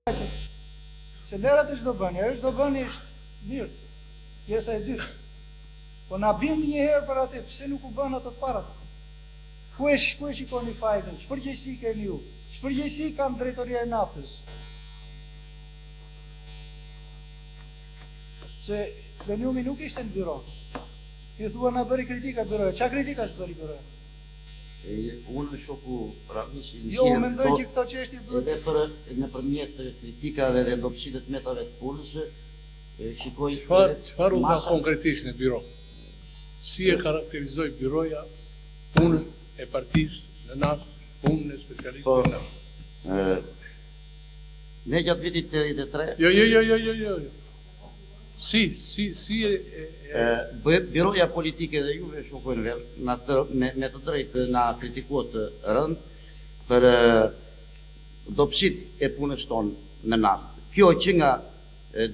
Se lerat e çdo bëni, ajo çdo bëni është mirë. Pjesa e dytë. Po na bind një herë për atë, pse nuk u bën ato të parat? Ku e shikoni fajin? Ç'përgjegjësi keni ju? Ç'përgjegjësi kanë drejtoria e naftës? Se Pleniumi nuk ishte në byro. Ju thua na bëri kritika byroja. Ç'a kritika është bëri byroja? Unë shoku Ramisi Jo, unë mendoj që këto çështje duhet edhe nëpërmjet kritikave dhe dobësive të metave të punës, shikoj çfarë u tha konkretisht në byro? Si e karakterizoi byroja punën e partisë në naftë, punën e specialistëve në naftë? Ne gjatë vitit 83. Jo. Si Biroja politike dhe juve shokojnë verë, me të drejtë na kritikuat rënd për dobësit e punës tonë në naftë. Kjo që nga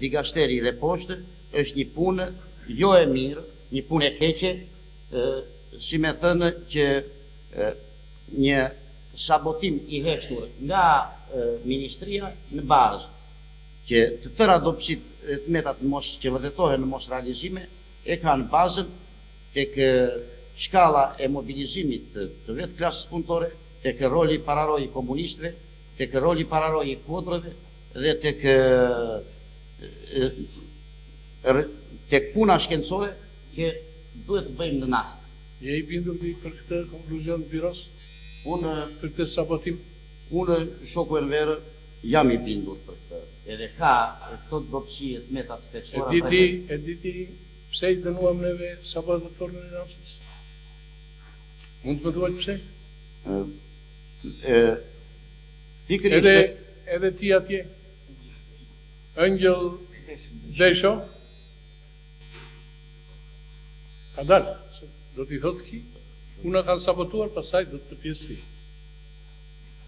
digashteri dhe poshtë është një punë jo e mirë, një punë e keqe, si me thënë që një sabotim i heshtur nga ministria në bazë, që të tëra dobësit të metat që vërtetohen në mos realizime, e kanë bazën tek shkalla e mobilizimit të vetë klasës punëtore, tek roli pararoj i komunistëve, tek roli pararoj i kodrëve dhe tek puna shkencore që duhet të bëjmë në naftë. Je i bindur për këtë konkluzion të byros? Për këtë sabotim? Unë shoku Enver jam i bindur për këtë. Edhe ka këto dobësi të metat të keqësora. E diti pse i dënuam neve sabotatorën e naftës? Mund të më thuaj pse? Edhe ti atje, Ëngjëll Desho, ka dalë, do t'i thotë ki, una kanë sabotuar, pasaj do të pjesë ti.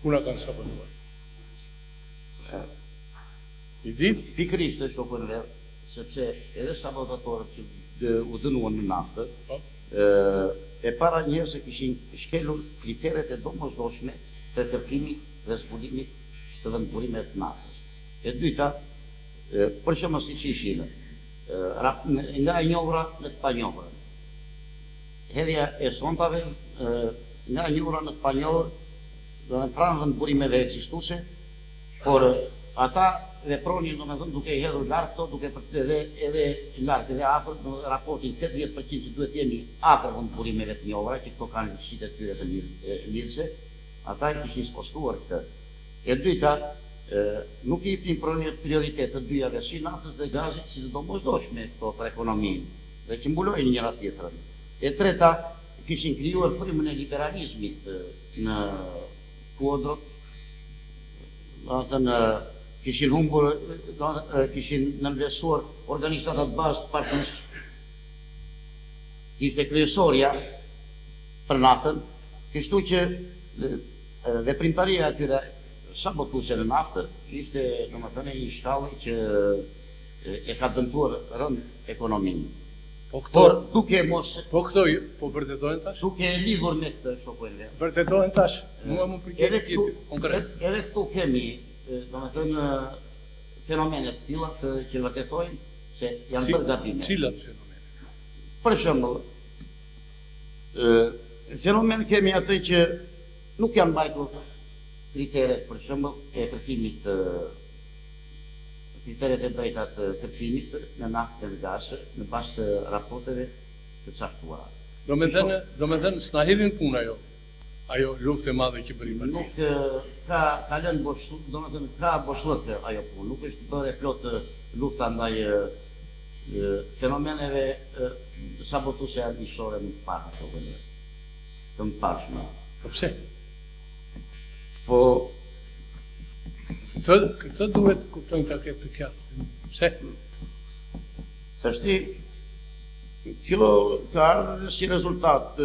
Una kanë sabotuar. I ditë? Pikërisht e shokën verë, sepse edhe sabotatorët që u dënuan në naftë, e para njerë se kishin shkelur kriteret e domosdoshme të kërkimit dhe zbulimit të vendburimet të naftës. E dyta, për shembull si që ishin, nga e njohura në të panjohura. Hedhja e sontave, nga e njohura në të panjohur, do në pranë vendburimeve ekzistuese, por ata vepronin, do me thënë, duke i hedhur lartë këto, duke edhe lartë edhe afër, në raportin 80% që duhet jemi afër vendburimeve të njohura, që këto kanë lëkësit e tyre të lidhse, ata i kishin spostuar këtë. E dyta, nuk i jepnin prioritet të dyjave si naftës dhe gazit si të domosdoshme këto për ekonominë, dhe që mbulojnë njëra tjetrën. E treta, kishin krijuar frymën e liberalizmit në kuadrot, do të thënë, kishin humbur, kishin nënvlerësuar organizatat bazë të partijës, ishte kryesorja për naftën, kështu që veprimtaria atyre sabotuese në naftë ishte, domethënë, një shkallë që e ka dëmtuar rënd ekonominë. Por duke mos... Po këto, po vërtetojnë tash? Duke lidhur me këtë shokojnë dhe. Vërtetojnë tash? Mua më përgjit tjetë konkret. Edhe këtu kemi, domethënë, fenomenet të tilla që vërtetojnë se janë bërë gabime. Cilat fenomene? Për shembull, fenomen kemi atë që nuk janë mbajtur kriteret, për shembull, e kërkimit kriteret e drejta të kërkimit në naftë dhe gaz në bazë të raporteve të caktuara. Do me thënë, s'na hedhin puna ajo luftë e madhe që bëri partia. Nuk ka lënë boshllëk, do me thënë, ka boshllëk ajo punë, nuk është bërë plot lufta ndaj fenomeneve sabotuese armiqësore më të parë, të më pashme. Po pse? Po këtë duhet kuptojnë të këtë të kjatë. Pse? Tashti, kjo ka ardhur si rezultat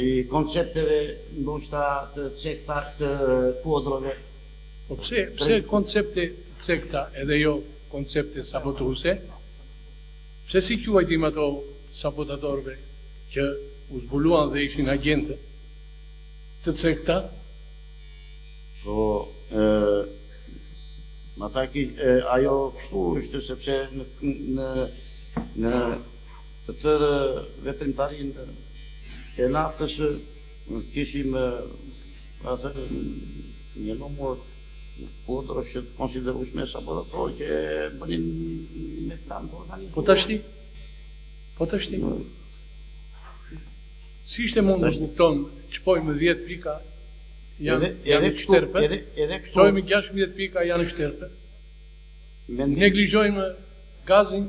i koncepteve ndoshta të cekta të kuadrove. Po pse koncepte të cekta edhe jo koncepte sabotuese? Pse si quajtim ato sabotatorëve që u zbuluan dhe ishin agente të cekta? Po, Ajo kështu është sepse në të tërë veprimtarinë e naftës kishim një numër pudrë që të konsiderueshme sabotator që bënin me plan të organizuar. Po tashti. Si ishte mund të kupton çpojmë 10 pika janë shterpe, çojmë 16 pika janë shterpe. Neglizhojmë gazin,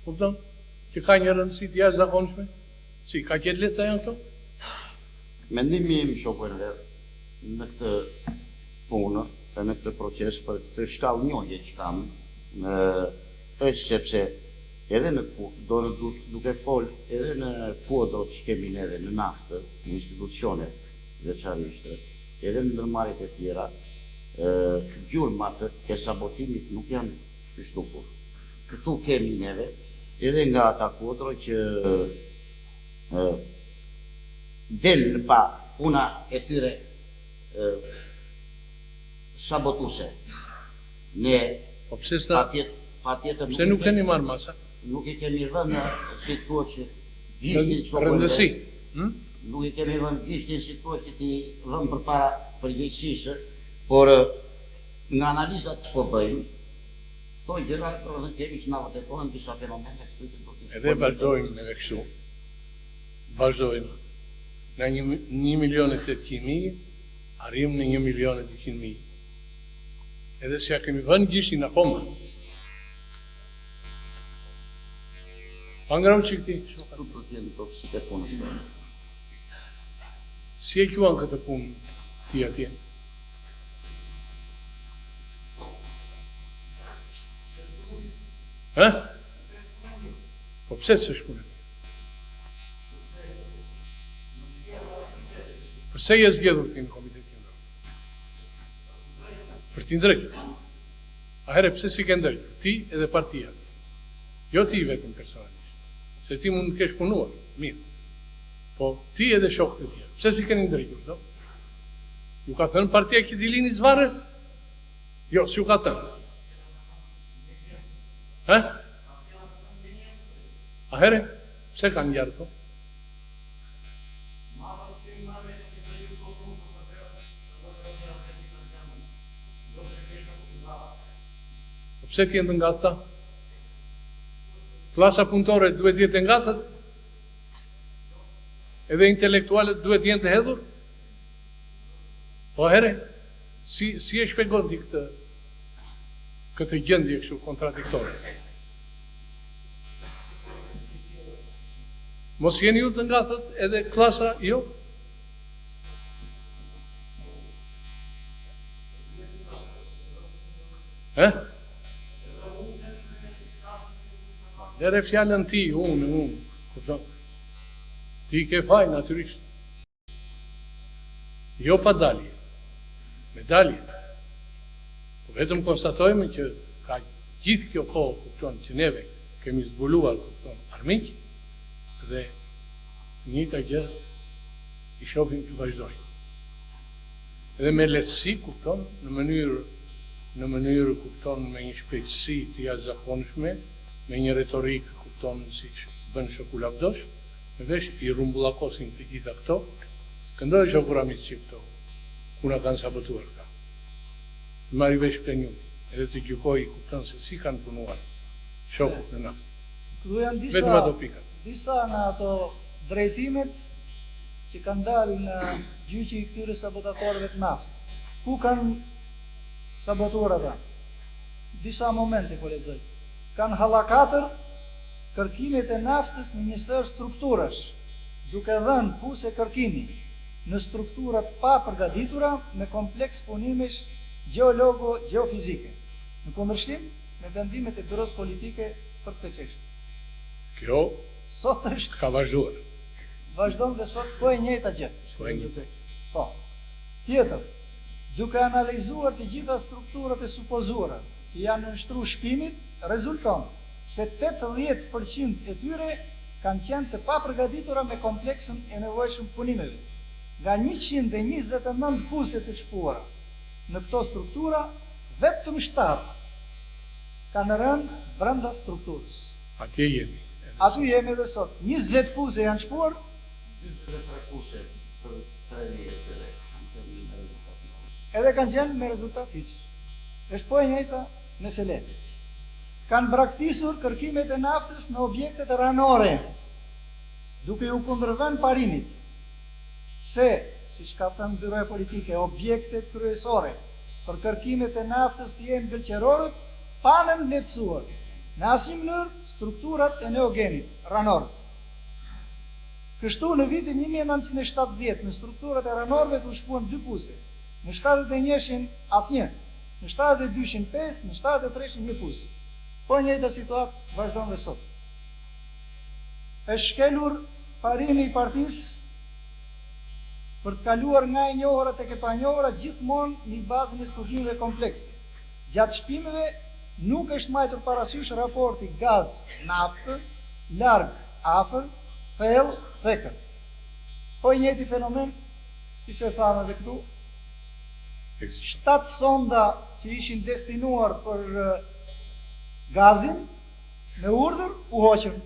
kupton? Që ka një rëndësi të jashtëzakonshme. Si ka gjetë lehta janë këto? Mendimi im shokën vet në këtë punë, në këtë proces për këtë shkallë njohje që kam, është sepse edhe duke fol edhe në kuadrot që kemi neve në naftë, në institucione veçarisht, edhe në ndërmarrjet e tjera, gjurmat e sabotimit nuk janë të shtukur. Këtu kemi neve edhe nga ata kuadro që del pa puna e tyre sabotuse. Ne patjetër pse nuk keni marrë masa? Nuk i kemi vënë si thua që rëndësi. Nuk i kemi vënë gishtin si thua që ti vëmë përpara përgjegjësisë, por nga analizat që po bëjmë, to gjëra kemi që na vërtetohen disa fenomene kështu që do të edhe vazhdojmë me kështu. Vazhdojmë. Në 1.800.000 arrim në 1.200.000. Edhe se ja kemi vënë gishtin akoma. Pangrav që këti? Si e quan këtë punë ti atje? Po pse s'është punë? Përse je zgjedhur ti në komitet qendror? Për ti ndrejtur. Atëherë pse si ke ndrejtur? Ti edhe partia. Jo ti vetëm personalisht. Se ti mund të kesh punuar, mirë. Po ti edhe shokët e tjerë. Pse si keni ndrejtur këto? Ju ka thënë partia që dilini zvarë? Jo, si ju ka thënë. Atëherë, pse kanë ngjarë këto? Pse t'jenë të ngatëta? Klasa punëtore duhet jetë ngatët? Edhe intelektualet duhet jenë të hedhur? Po here, si e shpjegon ti këtë gjendje kështu kontradiktore? Mos jeni ju të ngatët edhe klasa jo? Dere fjallën ti, unë. Ti ke faj, natyrisht. Jo pa dalje, me dalje. Po vetëm konstatojme që ka gjithë kjo kohë, kupton, që neve kemi zbuluar, kupton, armiq, dhe njëta gjë i shohim që vazhdojnë. Edhe me lehtësi, kupton, në mënyrë, kupton, me një shpejtësi të jashtëzakonshme, me një retorikë, kupton, si që bën shoku lavdosh, me vesh i rumbullakosin të gjitha këto, këndoj shokur amit që këto, kuna kanë sabotuar ka. Marri vesh për një, edhe të gjykoj, kupton, se si kanë punuar shokut në naftë. Këtu janë Vetëm ato pikat. Disa në ato drejtimet që kanë dalë në gjyqi i këtyre sabotatorëve të naftë. Ku kanë sabotuar ata? Disa momente, po lexoj. Kanë hallakatër kërkimet e naftës në njësër strukturash, duke dhënë puse kërkimi në strukturat pa përgatitura me kompleks punimesh geologo-geofizike, në kundërshtim me vendimet e byros politike për këtë çështje. Kjo sot është ka vazhduar. Vazhdon dhe sot po e njëjta gjë. Po. Tjetër, duke analizuar të gjitha strukturat e supozuara që janë nënshtruar shpimit, rezulton se 80% e tyre kanë qenë të papërgatitura me kompleksun e nevojshëm punimeve. Nga 129 puse të çpuara në këto struktura, vetëm 7 kanë rënë brenda strukturës. Atje jemi. Atu jemi edhe sot. 20 puse janë shkuar, 23 puse për 3 vjetë dhe edhe kanë qenë me rezultat hiç. Është po e njëjta në Selen. Kanë braktisur kërkimet e naftës në objektet ranore, duke u kundërvënë parimit, se, siç ka thënë Byroja Politike, objektet kryesore për kërkimet e naftës të jenë gëlqerorët, panën lehtësuar në asnjë mënyrë strukturat e neogenit ranor. Kështu në vitin 1970 në strukturat e ranorëve u shpuan 2 puse, në 71-shin asnjë, në 72-shin 5, në 73-shin 1 pus. Po njëjta situatë vazhdon dhe sot. Është shkelur parimi i partisë për të kaluar nga e njohura tek e panjohura gjithmonë në bazën e studimeve komplekse. Gjatë shpimeve nuk është mbajtur parasysh raporti gaz-naftë, larg, afër, thellë, cekër. Po i njëjti fenomen, siç e thamë edhe këtu, 7 sonda që ishin destinuar për gazin, me urdhër u hoqën,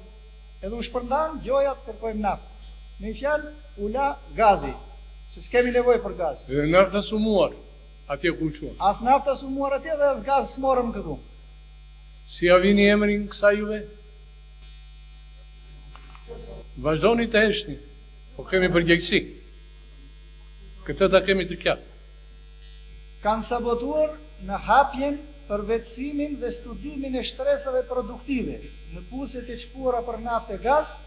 edhe u shpërndan gjojat kërkojmë naftë. Me fjalë, u la gazi, se s'kemi nevojë për gaz. Dhe nafta sumuar, atje ku quen. As nafta sumuar atje dhe as gaz s'morëm këtu. Si ja vini emrin kësa juve? Vazhdoni të heshni, po kemi përgjegjësi. Këtë ta kemi të qartë. Kanë sabotuar në hapjen, përvetësimin dhe studimin e shtresave produktive në puset e çpuara për naftë e gaz,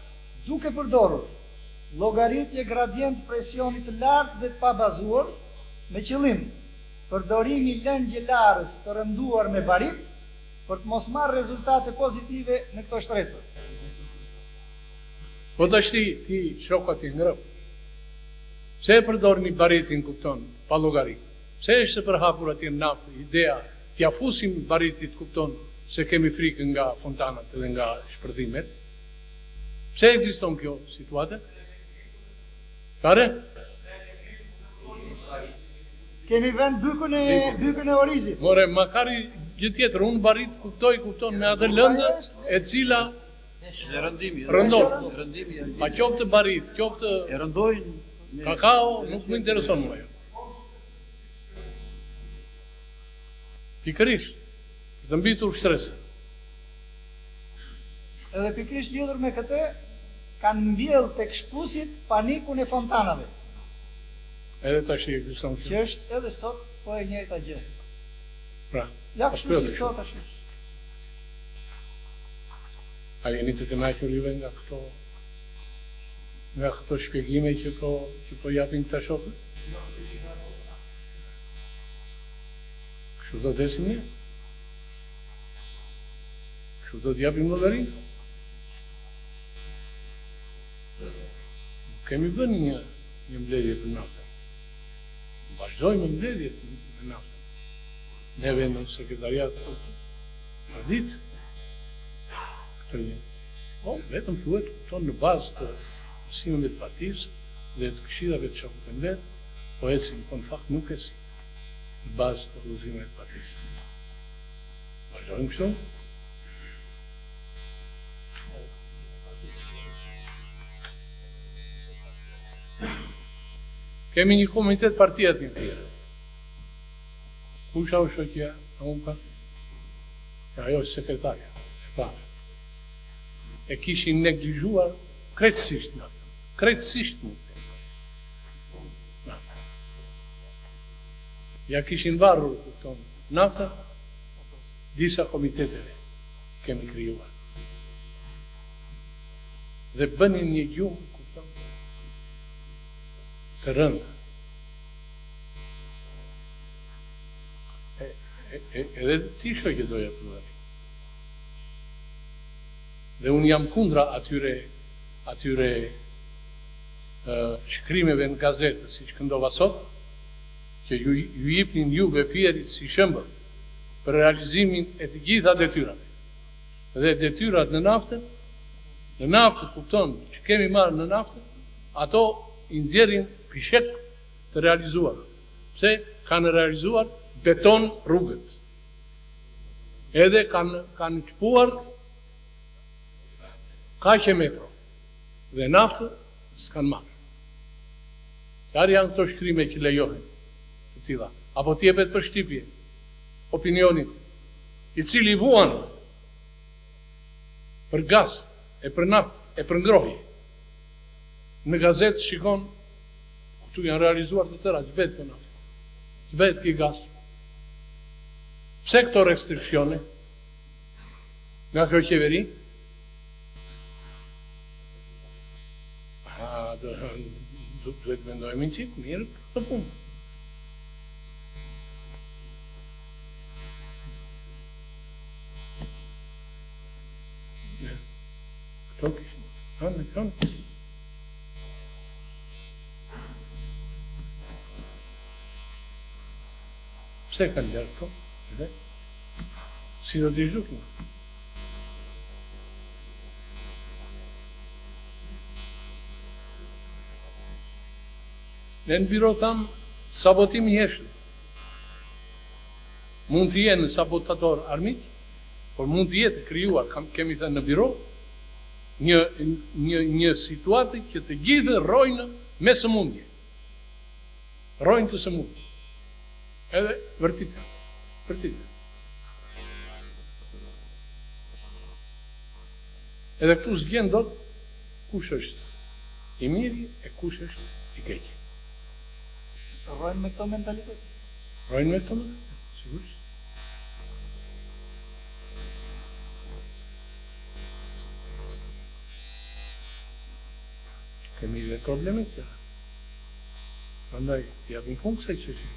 duke përdorur llogaritje gradient presionit të lartë dhe të pabazuar, me qëllim përdorimi lëngjelarës të rënduar me barit për të mos marrë rezultate pozitive në këto shtresa. Po të ti shoka ti ngrëp. Pse e përdorni baritin, kupton, pa llogarit? Pse është përhapur atje naftë, ideja t'ja fusim baritit, kupton, se kemi frikë nga fontanat edhe nga shpërthimet? Pse ekziston kjo situatë? Fare? Keni vend bykën e orizit. More, makari gjë tjetër, unë barit kupton me atë lëndë e cila rëndon. Pa qoftë barit, qoftë kakao, nuk më intereson më jo. Pikërisht, të mbitur shtresë. Edhe pikërisht lidhur me këtë, kanë mbjellë tek shpusit panikun e fontanave. Edhe tash e ekziston kjo. Që është edhe sot po e njëjta gjë. Pra, Ja kështu si këto tash. a jeni të kënaqur juve nga këto shpjegime që po japin këta shokët? Kështu do të esim një? Kështu do të japim llogarin? Kemi bën një mbledhje për naftën. Vazhdojmë mbledhjet me naftën. Neve në sekretariat për ditë. Këtë një. Po, vetëm thuhet, kupton në bazë të mësimeve të partisë dhe të këshillave të shokëve të vet, po ecim, po në fakt nuk ecim. Në bazë të udhëzimeve të partisë. Vazhdojmë kështu? Kemi një komitet partia të tjerë. Kusha o shokja, a unë ka? Ajo është sekretarja, e pare. E kishin neglizhuar krejtësisht naftën. Krejtësisht nuk. Ja kishin varur kupton nafta, disa komiteteve kemi krijuar. Dhe bënin një gjumë, kupton, të rëndë. Edhe ti shokje doja përdo. Dhe unë jam kundra atyre shkrimeve në gazetë, si që këndova sot, që ju jipnin juve fjerit si shembull për realizimin e të gjitha detyrave. Dhe detyrat në naftë kupton që kemi marrë në naftë, ato i nxjerrin fishek të realizuar. Pse kanë realizuar beton rrugët. Edhe kanë qpuar kaqe metro dhe naftë s'kan marrë. Qarë janë këto shkrime që lejohen të tilla? Apo t'jepet për shtypje opinionit, i cili vuan për gaz, e për naftë, e për ngrohje. Në gazetë shikon, këtu janë realizuar të tëra, zbet për naftë, zbet ki gaz. Pse këto restrikcione nga kjo qeveri? Duhet mendojmë në qikë, mirë këtë punë. Këto kishë, në thonë. Pse kanë lërë këto? Si do t'i zhduknë? Ne në biro thamë, sabotim i heshtë. Mund të jenë sabotator armik, por mund të jetë krijuar, kemi thënë në biro, një situatë që të gjithë rojnë me sëmundje. Rojnë të sëmundje. Edhe vërtitë. Edhe këtu s'gjen dot kush është i miri e kush është i keqi. Rojnë me këto mentalitet? Rojnë me këto mentalitet, sigurisht. Kemi dhe problemet tjera. Prandaj, t'i japim fund kësaj çështje.